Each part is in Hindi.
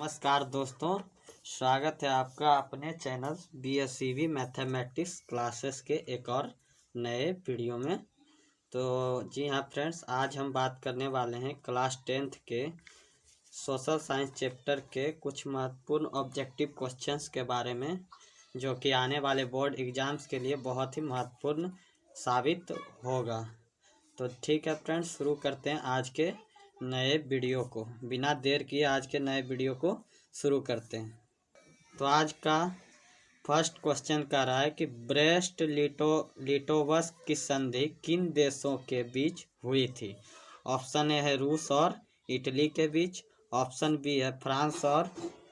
नमस्कार दोस्तों, स्वागत है आपका अपने चैनल BSCB मैथमेटिक्स क्लासेस के एक और नए वीडियो में। तो जी हाँ फ्रेंड्स, आज हम बात करने वाले हैं क्लास 10th के सोशल साइंस चैप्टर के कुछ महत्वपूर्ण ऑब्जेक्टिव क्वेश्चंस के बारे में, जो कि आने वाले बोर्ड एग्जाम्स के लिए बहुत ही महत्वपूर्ण साबित होगा। तो ठीक है फ्रेंड्स, शुरू करते हैं आज के नए वीडियो को। बिना देर किए आज के नए वीडियो को शुरू करते हैं। तो आज का फर्स्ट क्वेश्चन कह रहा है कि ब्रेस्ट लिटोवस्क की संधि किन देशों के बीच हुई थी। ऑप्शन ए है रूस और इटली के बीच, ऑप्शन बी है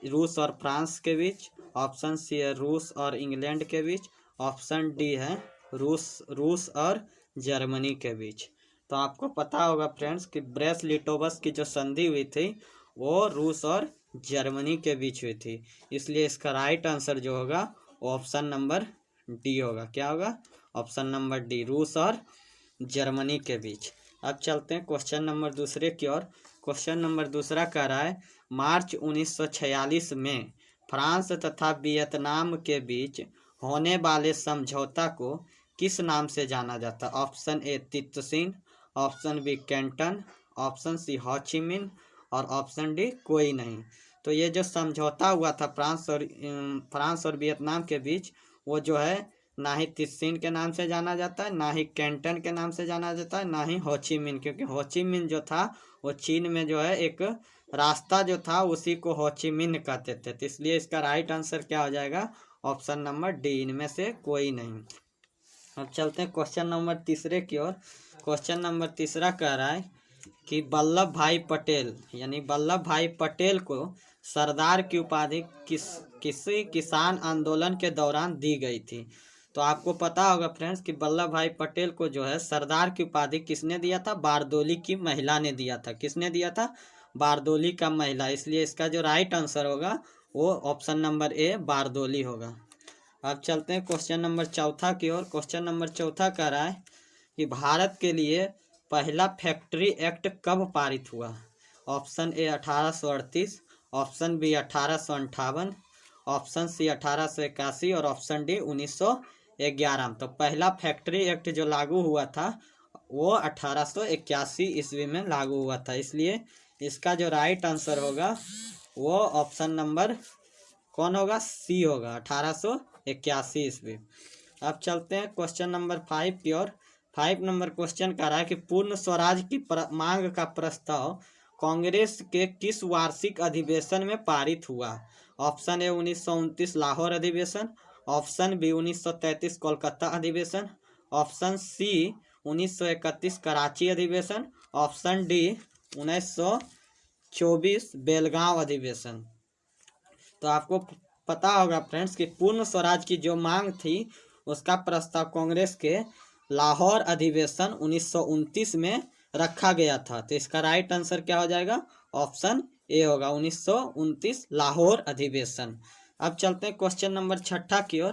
रूस और फ्रांस के बीच, ऑप्शन सी है रूस और इंग्लैंड के बीच, ऑप्शन डी है रूस और जर्मनी के बीच। तो आपको पता होगा फ्रेंड्स कि ब्रेस्ट लिटोवस्क की जो संधि हुई थी वो रूस और जर्मनी के बीच हुई थी, इसलिए इसका राइट आंसर जो होगा वो ऑप्शन नंबर डी होगा। क्या होगा? ऑप्शन नंबर डी, रूस और जर्मनी के बीच। अब चलते हैं क्वेश्चन नंबर दूसरे की ओर। क्वेश्चन नंबर दूसरा कह रहा है मार्च 1946 में फ्रांस तथा वियतनाम के बीच होने वाले समझौता को किस नाम से जाना जाता है। Option A Tientsin, option B Canton, option C Ho Chi Minh और ऑप्शन डी कोई नहीं। तो ये जो समझौता हुआ था फ्रांस और वियतनाम के बीच, वो जो है ना ही तितसिन के नाम से जाना जाता है, ना ही कैंटन के नाम से जाना जाता है, ना ही होचिमिन, क्योंकि होचिमिन जो था वो चीन में जो है एक रास्ता जो था उसी को होचिमिन कहते थे। तो इसलिए इसका राइट आंसर क्या हो जाएगा? ऑप्शन नंबर डी, इनमें से कोई नहीं। अब चलते हैं क्वेश्चन नंबर तीसरे की ओर। क्वेश्चन नंबर तीसरा कह रहा है कि वल्लभ भाई पटेल यानी वल्लभ भाई पटेल को सरदार की उपाधि किसी किसान आंदोलन के दौरान दी गई थी। तो आपको पता होगा फ्रेंड्स कि वल्लभ भाई पटेल को जो है सरदार की उपाधि किसने दिया था? बारदोली की महिला ने दिया था। किसने दिया था? बारदोली का महिला। इसलिए इसका जो राइट आंसर होगा वो ऑप्शन नंबर ए, बारदोली होगा। अब चलते हैं क्वेश्चन नंबर चौथा की ओर। क्वेश्चन नंबर चौथा कह रहा है कि भारत के लिए पहला फैक्ट्री एक्ट कब पारित हुआ। Option A 1838, option B 1858, option C 1881 और ऑप्शन डी 1911। तो पहला फैक्ट्री एक्ट जो लागू हुआ था वो 1881 ईस्वी में लागू हुआ था, इसलिए इसका जो राइट आंसर होगा वो ऑप्शन नंबर कौन होगा? सी होगा, 1881 ईस्वी। अब चलते हैं क्वेश्चन नंबर 5 की ओर। 5 नंबर क्वेश्चन कह रहा है कि पूर्ण स्वराज की मांग का प्रस्ताव कांग्रेस के किस वार्षिक अधिवेशन में पारित हुआ। ऑप्शन ए 1929 लाहौर अधिवेशन, ऑप्शन बी 1933 कोलकाता अधिवेशन, ऑप्शन सी 1931 कराची अधिवेशन, ऑप्शन डी 1924 बेलगांव अधिवेशन। तो आपको पता होगा फ्रेंड्स कि पूर्ण स्वराज की जो मांग थी उसका प्रस्ताव कांग्रेस के लाहौर अधिवेशन 1929 में रखा गया था। तो इसका राइट आंसर क्या हो जाएगा? ऑप्शन ए होगा, 1929 लाहौर अधिवेशन। अब चलते हैं क्वेश्चन नंबर छठा की ओर।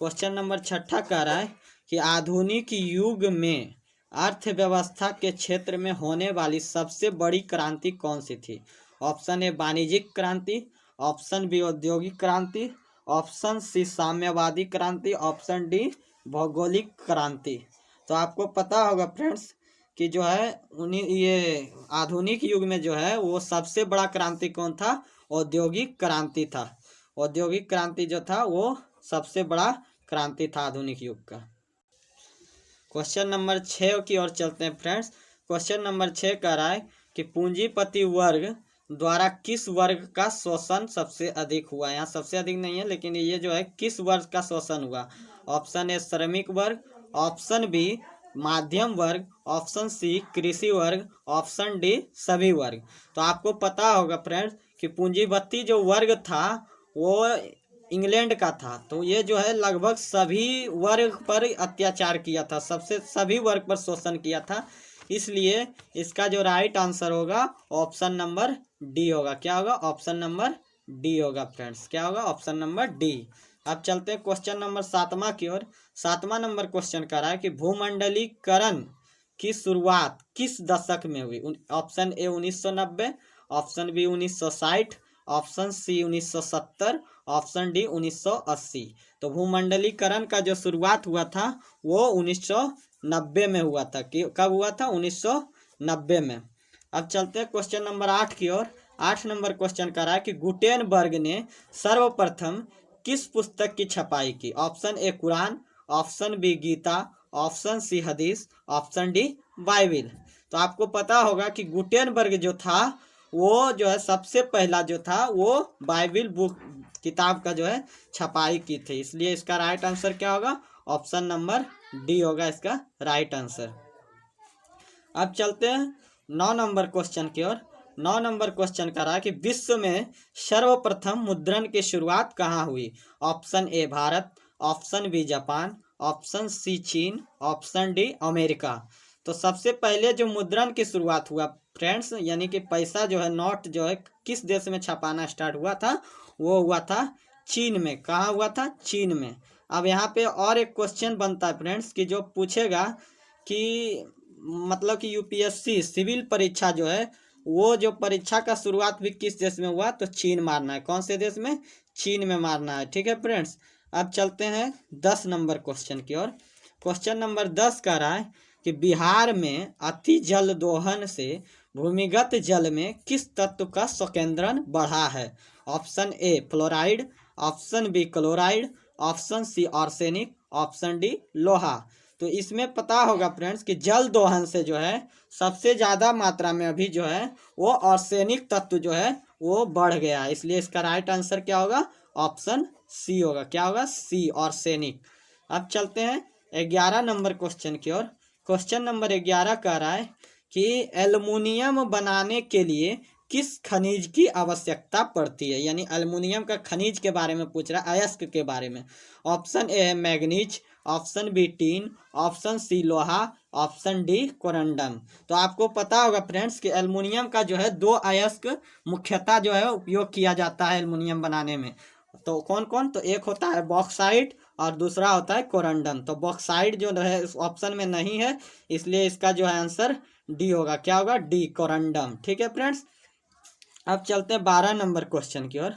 क्वेश्चन नंबर छठा कह रहा है कि आधुनिक युग में अर्थव्यवस्था के क्षेत्र में होने वाली सबसे बड़ी क्रांति कौन सी थी। ऑप्शन ए वाणिज्यिक क्रांति, ऑप्शन बी औद्योगिक क्रांति, ऑप्शन सी साम्यवादी क्रांति, ऑप्शन डी भौगोलिक क्रांति। तो आपको पता होगा फ्रेंड्स कि जो है ये आधुनिक युग में जो है वो सबसे बड़ा क्रांति कौन था? औद्योगिक क्रांति था। औद्योगिक क्रांति जो था वो सबसे बड़ा क्रांति था आधुनिक युग का। क्वेश्चन नंबर 6 की ओर चलते हैं फ्रेंड्स। क्वेश्चन नंबर 6 कह रहा है कि पूंजीपति वर्ग द्वारा किस वर्ग का शोषण सबसे अधिक हुआ। यहाँ सबसे अधिक नहीं है, लेकिन ये जो है किस वर्ग का शोषण हुआ। ऑप्शन ए श्रमिक वर्ग, ऑप्शन बी मध्यम वर्ग, ऑप्शन सी कृषि वर्ग, ऑप्शन डी सभी वर्ग। तो आपको पता होगा फ्रेंड्स कि पूंजीपति जो वर्ग था वो इंग्लैंड का था। तो ये जो है लगभग सभी वर्ग पर अत्याचार किया था, सभी वर्ग पर शोषण किया था, इसलिए इसका जो राइट आंसर होगा ऑप्शन नंबर डी होगा। क्या होगा? ऑप्शन नंबर डी होगा फ्रेंड्स। क्या होगा? Option number D. अब चलते हैं क्वेश्चन नंबर 7वां की ओर। 7वां नंबर क्वेश्चन कह रहा है कि भूमंडलीकरण की शुरुआत किस दशक में हुई। Option A 1990, option B 1960, option C 1970, option D 1980। तो भूमंडलीकरण का जो शुरुआत हुआ था वो 1990 में हुआ था। कि कब हुआ था? 1990 में। अब चलते हैं क्वेश्चन नंबर 8 की ओर। 8 नंबर क्वेश्चन कर रहा है कि गुटेनबर्ग ने सर्वप्रथम किस पुस्तक की छपाई की? ऑप्शन ए कुरान, option B Gita, option C हदीस, ऑप्शन डी बाइबिल। तो आपको पता होगा कि गुटेनबर्ग जो था वो जो है सबसे पहला जो था वो बाइबिल बुक किताब का जो है छपाई की थी। इसलिए इसका राइट आंसर क्या होगा? ऑप्शन नंबर डी होगा इसका राइट आंसर। अब चलते हैं 9 नंबर क्वेश्चन की ओर। 9 नंबर क्वेश्चन का रहा है कि विश्व में सर्वप्रथम मुद्रण की शुरुआत कहाँ हुई? Option A Bharat, option B Japan, option C चीन, ऑप्शन डी अमेरिका। तो सबसे पहले जो मुद्रण की शुरुआत हुआ फ्रेंड्स, यानी कि पैसा जो है, नोट जो है, किस देश में छपाना स्टार्ट हुआ था? वो हुआ था चीन में। कहाँ हुआ था? चीन में। अब यहाँ पे और एक क्वेश्चन बनता है फ्रेंड्स कि जो पूछेगा कि मतलब कि यूपीएससी सिविल परीक्षा जो है वो जो परीक्षा का शुरुआत भी किस देश में हुआ? तो चीन मारना है। कौन से देश में? चीन में मारना है। ठीक है फ्रेंड्स। अब चलते हैं 10 नंबर क्वेश्चन की ओर। क्वेश्चन नंबर 10 का रहा है कि बिहार में अति जल दोहन से भूमिगत जल में किस तत्व का संकेंद्रण बढ़ा है? Option A fluoride, option B chloride, option C arsenic, option D लोहा। तो इसमें पता होगा फ्रेंड्स कि जल दोहन से जो है सबसे ज़्यादा मात्रा में अभी जो है वो आर्सेनिक तत्व जो है वो बढ़ गया है। इसलिए इसका राइट आंसर क्या होगा? ऑप्शन सी होगा। क्या होगा? सी आर्सेनिक। अब चलते हैं 11 नंबर क्वेश्चन की ओर। क्वेश्चन नंबर 11 कह रहा है कि एल्युमिनियम बनाने के लिए किस खनिज की आवश्यकता पड़ती है? यानी एल्युमिनियम का खनिज के बारे में पूछ रहा है, अयस्क के बारे में। ऑप्शन ए है manganese, option B tin, option C लोहा, ऑप्शन डी कोरंडम। तो आपको पता होगा फ्रेंड्स कि एल्युमिनियम का जो है 2 अयस्क मुख्यतः जो है उपयोग किया जाता है एल्युमिनियम बनाने में। तो कौन कौन? तो एक होता है बॉक्साइट और दूसरा होता है कोरंडम। तो बॉक्साइट जो है इस ऑप्शन में नहीं है, इसलिए इसका जो है आंसर डी होगा। क्या होगा? D corundum. ठीक है फ्रेंड्स। अब चलते हैं 12 नंबर क्वेश्चन की ओर।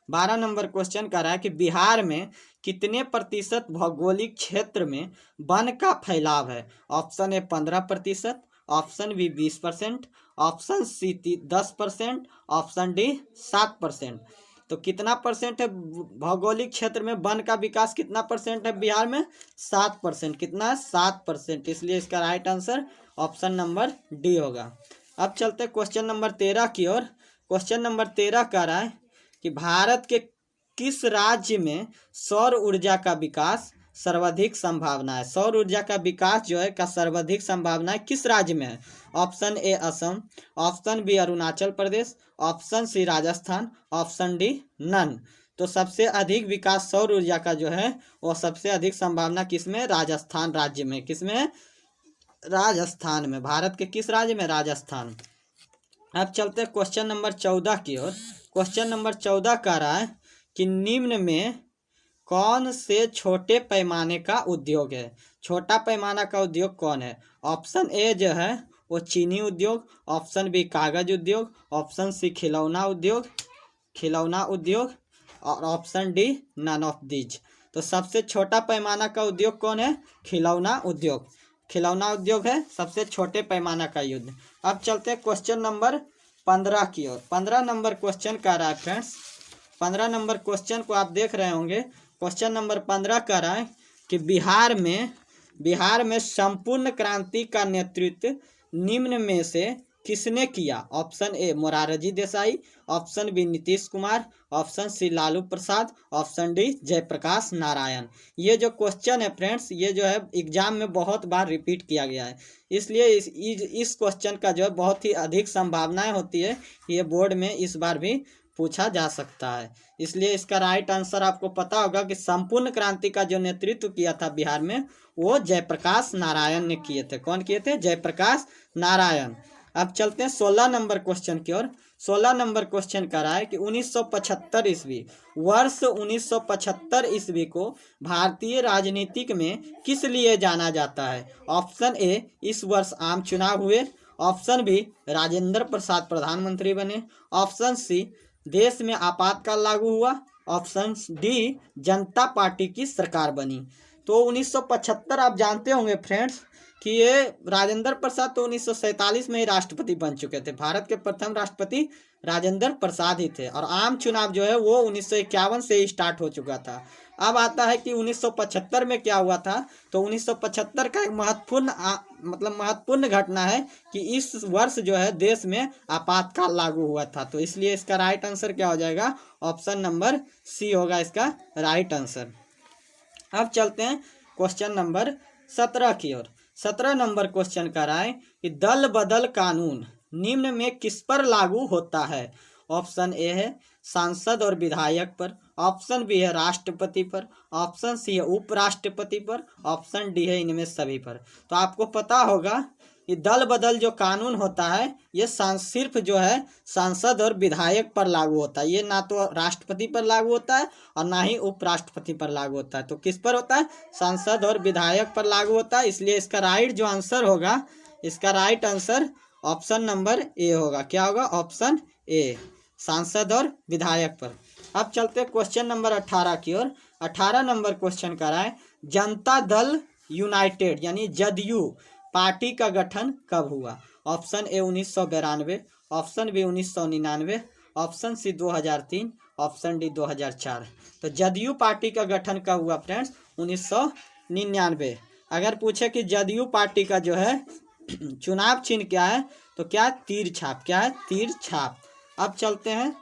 12 नंबर क्वेश्चन कह रहा है कि बिहार में कितने प्रतिशत भौगोलिक क्षेत्र में वन का फैलाव है? Option A 15%, option B 20%, option C 10%, option D 7%। तो कितना परसेंट है भौगोलिक क्षेत्र में वन का विकास? कितना परसेंट है बिहार में? 7%। कितना है? 7%। इसलिए इसका right answer option number D होगा। अब चलते क्वेश्चन नंबर 13 की ओर। क्वेश्चन नंबर 13 कह रहा है कि भारत के किस राज्य में सौर ऊर्जा का विकास सर्वाधिक संभावना है? सौर ऊर्जा का विकास जो है का सर्वाधिक संभावना है किस राज्य में है? Option A Assam, option B Arunachal Pradesh, option C Rajasthan, option D none. तो सबसे अधिक विकास सौर ऊर्जा का जो है वो सबसे अधिक संभावना किसमें? राजस्थान राज्य में। किसमें? राजस्थान में। भारत के किस राज्य में? राजस्थान। अब चलते हैं क्वेश्चन नंबर 14 की ओर। क्वेश्चन नंबर 14 कह रहा है कि निम्न में कौन से छोटे पैमाने का उद्योग है? छोटा पैमाना का उद्योग कौन है? ऑप्शन ए जो है वो चीनी उद्योग, ऑप्शन बी कागज उद्योग, ऑप्शन सी खिलौना उद्योग और option D none of these. तो सबसे छोटा पैमाना का उद्योग कौन है? खिलौना उद्योग। खिलौना उद्योग है सबसे छोटे पैमाना का युद्ध। अब चलते हैं क्वेश्चन नंबर 15 की ओर। 15 नंबर क्वेश्चन कह रहा है फ्रेंड्स, 15 नंबर क्वेश्चन को आप देख रहे होंगे। क्वेश्चन नंबर 15 कह रहा है कि बिहार में संपूर्ण क्रांति का नेतृत्व निम्न में से किसने किया? Option A Morarji Desai, option B Nitish Kumar, option C Lalu Prasad, option D Jayaprakash Narayan. ये जो क्वेश्चन है फ्रेंड्स ये जो है एग्जाम में बहुत बार रिपीट किया गया है, इसलिए इस क्वेश्चन का जो है बहुत ही अधिक संभावनाएं होती है ये बोर्ड में इस बार भी पूछा जा सकता है। इसलिए इसका राइट आंसर आपको पता होगा कि संपूर्ण क्रांति का जो नेतृत्व किया था बिहार में वो जयप्रकाश नारायण ने किए थे। कौन किए थे? जयप्रकाश नारायण। अब चलते हैं 16 नंबर क्वेश्चन की ओर। 16 नंबर क्वेश्चन कह रहा है कि 1975 ईस्वी, वर्ष 1975 ईस्वी को भारतीय राजनीतिक में किस लिए जाना जाता है? ऑप्शन ए इस वर्ष आम चुनाव हुए, ऑप्शन बी राजेंद्र प्रसाद प्रधानमंत्री बने, ऑप्शन सी देश में आपातकाल लागू हुआ। ऑप्शन डी, जनता पार्टी की सरकार बनी। तो 1975 आप जानते होंगे फ्रेंड्स कि ये राजेंद्र प्रसाद तो 1947 में ही राष्ट्रपति बन चुके थे। भारत के प्रथम राष्ट्रपति राजेंद्र प्रसाद ही थे और आम चुनाव जो है वो 1951 से ही स्टार्ट हो चुका था। अब आता है कि 1975 में क्या हुआ था। तो 1975 का एक महत्वपूर्ण घटना है कि इस वर्ष जो है देश में आपातकाल लागू हुआ था। तो इसलिए इसका राइट आंसर क्या हो जाएगा, ऑप्शन नंबर सी होगा इसका राइट आंसर। अब चलते हैं क्वेश्चन नंबर 17 की ओर। 17 नंबर क्वेश्चन कर रहा है कि दल बदल कानून निम्न में किस पर लागू होता है। ऑप्शन ए है सांसद और विधायक पर, ऑप्शन बी है राष्ट्रपति पर, ऑप्शन सी है उपराष्ट्रपति पर, ऑप्शन डी है इनमें सभी पर। तो आपको पता होगा कि दल बदल जो कानून होता है ये सिर्फ जो है सांसद और विधायक पर लागू होता है। ये ना तो राष्ट्रपति पर लागू होता है और ना ही उपराष्ट्रपति पर लागू होता है। तो किस पर होता है, सांसद और विधायक पर लागू होता है। इसलिए इसका राइट जो आंसर होगा, इसका right answer option number A होगा। क्या होगा, ऑप्शन ए, सांसद और विधायक पर। अब चलते हैं क्वेश्चन नंबर 18 की ओर। 18 नंबर क्वेश्चन कर रहा है जनता दल यूनाइटेड यानी जदयू पार्टी का गठन कब हुआ। Option A 1992, option B 1999, option C 2003, option D 2004। तो जदयू पार्टी का गठन कब हुआ फ्रेंड्स, 1999। अगर पूछे कि जदयू पार्टी का जो है चुनाव चिन्ह क्या है, तो क्या तीर छाप, क्या है तीर छाप। अब चलते हैं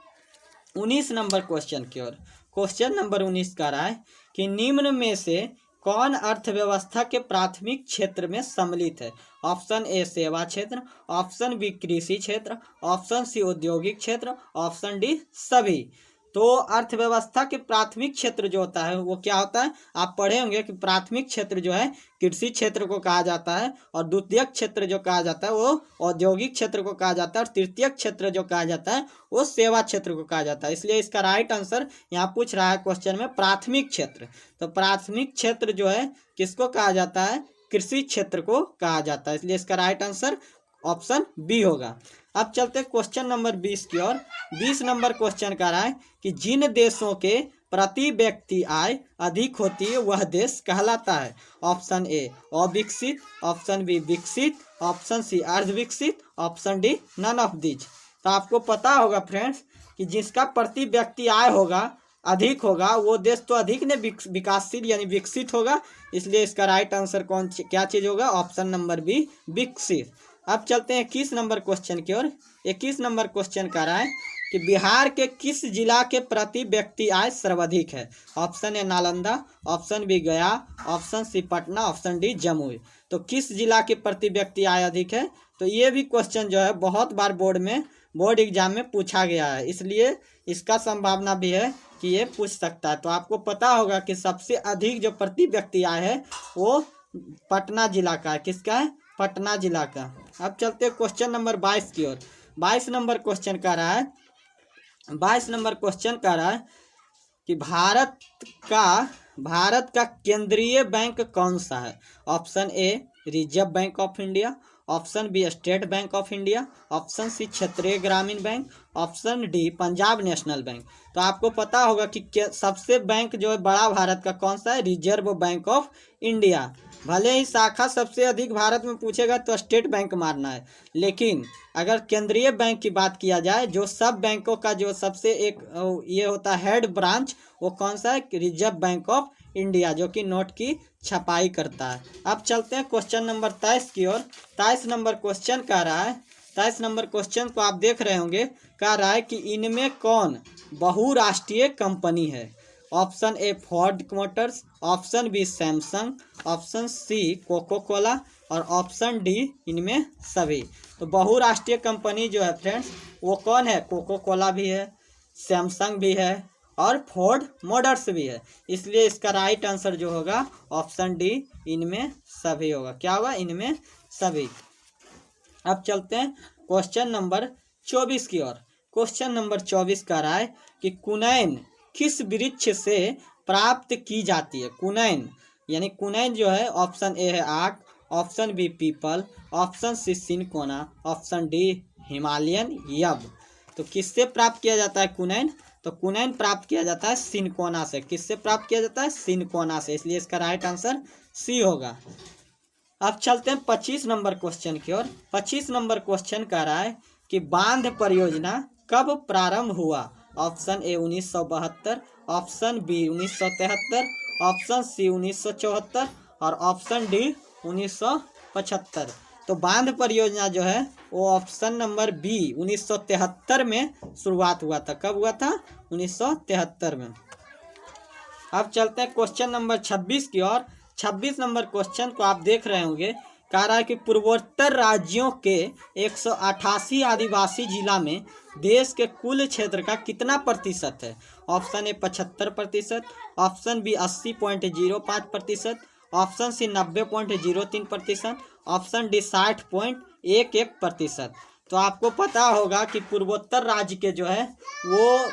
19 नंबर क्वेश्चन की ओर। क्वेश्चन नंबर 19 का रहा है कि निम्न में से कौन अर्थव्यवस्था के प्राथमिक क्षेत्र में सम्मिलित है। ऑप्शन ए सेवा क्षेत्र, ऑप्शन बी कृषि क्षेत्र, ऑप्शन सी औद्योगिक क्षेत्र, ऑप्शन डी सभी। तो अर्थव्यवस्था के प्राथमिक क्षेत्र जो होता है वो क्या होता है, आप पढ़े होंगे कि प्राथमिक क्षेत्र जो है कृषि क्षेत्र को कहा जाता है और द्वितीयक क्षेत्र जो कहा जाता है वो औद्योगिक क्षेत्र को कहा जाता है और तृतीयक क्षेत्र जो कहा जाता है वो सेवा क्षेत्र को कहा जाता है। इसलिए इसका राइट आंसर यहाँ पूछ रहा है क्वेश्चन में प्राथमिक क्षेत्र। तो प्राथमिक क्षेत्र जो है किसको कहा जाता है, कृषि क्षेत्र को कहा जाता है। इसलिए इसका राइट आंसर ऑप्शन बी होगा। अब चलते हैं क्वेश्चन नंबर 20 की ओर। 20 नंबर क्वेश्चन का रहा है कि जिन देशों के प्रति व्यक्ति आय अधिक होती है वह देश कहलाता है। ऑप्शन ए अविकसित, ऑप्शन बी विकसित, ऑप्शन सी अर्धविकसित, option D none of these. तो आपको पता होगा फ्रेंड्स कि जिसका प्रति व्यक्ति आय होगा अधिक होगा वो देश तो अधिक ने विकासशील यानी विकसित होगा। इसलिए इसका राइट आंसर क्या चीज होगा, ऑप्शन नंबर बी विकसित। अब चलते हैं 21 नंबर क्वेश्चन की ओर। 21 नंबर क्वेश्चन का रहा है कि बिहार के किस जिला के प्रति व्यक्ति आय सर्वाधिक है। Option A Nalanda, option B Gaya, option C Patna, option D Jamui. तो किस जिला के प्रति व्यक्ति आय अधिक है, तो ये भी क्वेश्चन जो है बहुत बार बोर्ड एग्जाम में पूछा गया है। इसलिए इसका संभावना भी है कि ये पूछ सकता है। तो आपको पता होगा कि सबसे अधिक जो प्रति व्यक्ति आय है वो पटना जिला का है। किसका है, पटना जिला का। अब चलते हैं क्वेश्चन नंबर 22 की ओर। 22 नंबर क्वेश्चन का रहा है 22 नंबर क्वेश्चन का रहा है कि भारत का केंद्रीय बैंक कौन सा है। Option A reserve bank of India, option B state bank of India, option C क्षेत्रीय ग्रामीण bank, option D Punjab national bank. तो आपको पता होगा कि सबसे बैंक जो है बड़ा भारत का कौन सा है, रिजर्व बैंक ऑफ इंडिया। भले ही शाखा सबसे अधिक भारत में पूछेगा तो स्टेट बैंक मारना है, लेकिन अगर केंद्रीय बैंक की बात किया जाए जो सब बैंकों का जो सबसे एक ये होता है हेड ब्रांच, वो कौन सा है, रिजर्व बैंक ऑफ इंडिया, जो कि नोट की छपाई करता है। अब चलते हैं क्वेश्चन नंबर 23 की ओर। 23 नंबर क्वेश्चन कह रहा है 23 नंबर क्वेश्चन को आप देख रहे होंगे, कह रहा है कि इनमें कौन बहुराष्ट्रीय कंपनी है। Option A Ford motors, option B Samsung, option C Coca Cola और ऑप्शन डी इनमें सभी। तो बहुराष्ट्रीय कंपनी जो है फ्रेंड्स वो कौन है, कोको कोला भी है, सैमसंग भी है और फोर्ड मोटर्स भी है। इसलिए इसका राइट आंसर जो होगा ऑप्शन डी इनमें सभी होगा। क्या होगा, इनमें सभी। अब चलते हैं क्वेश्चन नंबर 24 की ओर। क्वेश्चन नंबर 24 का रहा है कि कुनैन किस वृक्ष से प्राप्त की जाती है। कुनैन यानी कुनैन जो है ऑप्शन ए है आक, ऑप्शन बी पीपल, option C cinchona, option D Himalayan yew. तो किससे प्राप्त किया जाता है कुनैन? तो कुनैन प्राप्त किया जाता है सिनकोना से। किससे प्राप्त किया जाता है? सिनकोना से। इसलिए इसका राइट आंसर सी होगा। अब चलते हैं 25 नंबर क्वेश्चन की ओर। 25 नंबर क्वेश्चन कह रहा है कि बांध परियोजना कब प्रारंभ हुआ? Option A 1972, option B 1973, option C 1974 और ऑप्शन डी 1975। तो बांध परियोजना जो है वो ऑप्शन नंबर बी 1973 में शुरुआत हुआ था। कब हुआ था? 1973 में। अब चलते हैं क्वेश्चन नंबर 26 की ओर। 26 नंबर क्वेश्चन को आप देख रहे होंगे। कह रहा है कि पूर्वोत्तर राज्यों के 188 आदिवासी जिला में देश के कुल क्षेत्र का कितना प्रतिशत है? Option A 75%, option B 80.05%, option C 90.03%, option D 60.11%। तो आपको पता होगा कि पूर्वोत्तर राज्य के जो है वो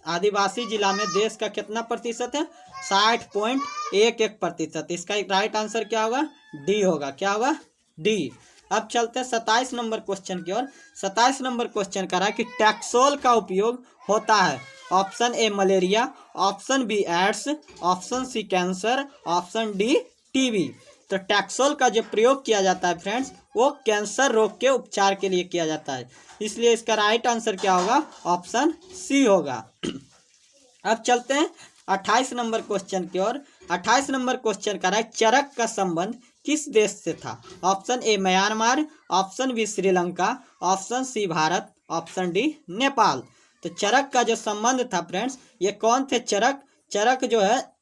आदिवासी जिला में देश का कितना प्रतिशत है? 60.11%। इसका राइट आंसर क्या होगा? डी होगा। क्या होगा? डी। अब चलते हैं 27 नंबर क्वेश्चन की ओर। 27 नंबर क्वेश्चन कह रहा है कि टैक्सोल का उपयोग होता है। Option A malaria, option B AIDS, option C cancer, option D TB. तो टैक्सोल का जो प्रयोग किया जाता है फ्रेंड्स वो कैंसर रोग के उपचार के लिए किया जाता है। इसलिए इसका राइट आंसर क्या होगा? ऑप्शन सी होगा। अब चलते हैं 28 नंबर क्वेश्चन की ओर। 28 नंबर क्वेश्चन कर रहा है चरक का संबंध किस देश से था? Option A Myanmar, option B Sri Lanka, option C Bharat, option D Nepal. तो चरक का जो संबंध था फ्रेंड्स ये कौन थे? चरक जो है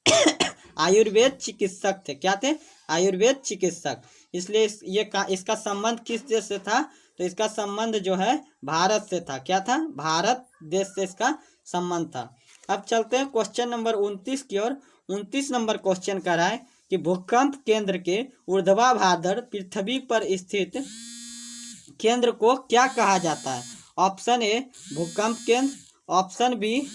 आयुर्वेद चिकित्सक थे। क्या थे? आयुर्वेद चिकित्सक। इसलिए इसका संबंध किस देश से था? तो इसका संबंध जो है भारत से था। क्या था? भारत देश से इसका संबंध था। अब चलते हैं क्वेश्चन नंबर 29 की ओर। 29 नंबर क्वेश्चन कर रहा है कि भूकंप केंद्र के ऊर्ध्वाधर पृथ्वी पर स्थित केंद्र को क्या कहा जाता है? ऑप्शन ए भूकंप केंद्र, ऑप्शन बी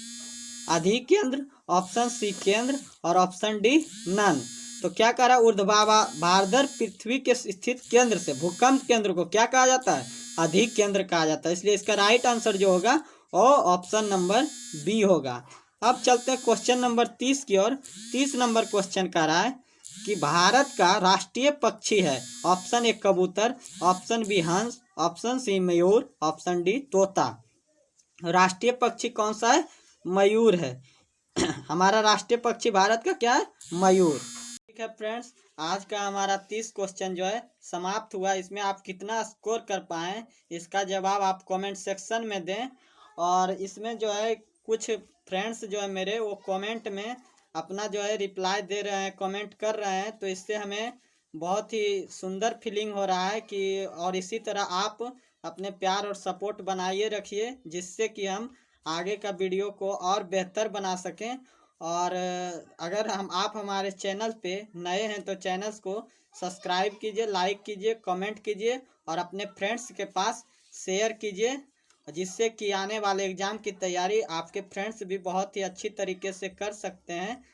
अधिकेंद्र, ऑप्शन सी केंद्र और ऑप्शन डी नन। तो क्या कह रहा है? ऊर्ध्वाधर पृथ्वी के स्थित केंद्र से भूकंप केंद्र को क्या कहा जाता है? अधिकेंद्र कहा जाता है। इसलिए इसका राइट आंसर जो होगा वो ऑप्शन नंबर बी होगा। अब चलते हैं क्वेश्चन नंबर 30 की ओर। 30 नंबर क्वेश्चन कह रहा है कि भारत का राष्ट्रीय पक्षी है। ऑप्शन ए कबूतर, ऑप्शन बी हंस, ऑप्शन सी मयूर, ऑप्शन डी तोता। राष्ट्रीय पक्षी कौन सा है? मयूर है। हमारा राष्ट्रीय पक्षी भारत का क्या है? मयूर। ठीक है फ्रेंड्स, आज का हमारा 30 क्वेश्चन जो है समाप्त हुआ। इसमें आप कितना स्कोर कर पाए इसका जवाब आप कमेंट सेक्शन में दें। और इसमें जो है कुछ फ्रेंड्स जो है मेरे वो कमेंट में अपना जो है रिप्लाई दे रहे हैं, कमेंट कर रहे हैं। तो इससे हमें बहुत ही सुंदर फीलिंग हो रहा है कि और इसी तरह आप अपने प्यार और सपोर्ट बनाइए रखिए, जिससे कि हम आगे का वीडियो को और बेहतर बना सकें। और अगर आप हमारे चैनल पे नए हैं तो चैनल्स को सब्सक्राइब कीजिए, लाइक कीजिए, कमेंट कीजिए और अपने फ्रेंड्स के पास शेयर कीजिए, जिससे कि आने वाले एग्ज़ाम की तैयारी आपके फ्रेंड्स भी बहुत ही अच्छी तरीके से कर सकते हैं।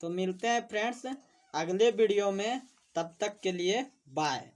तो मिलते हैं फ्रेंड्स अगले वीडियो में, तब तक के लिए बाय।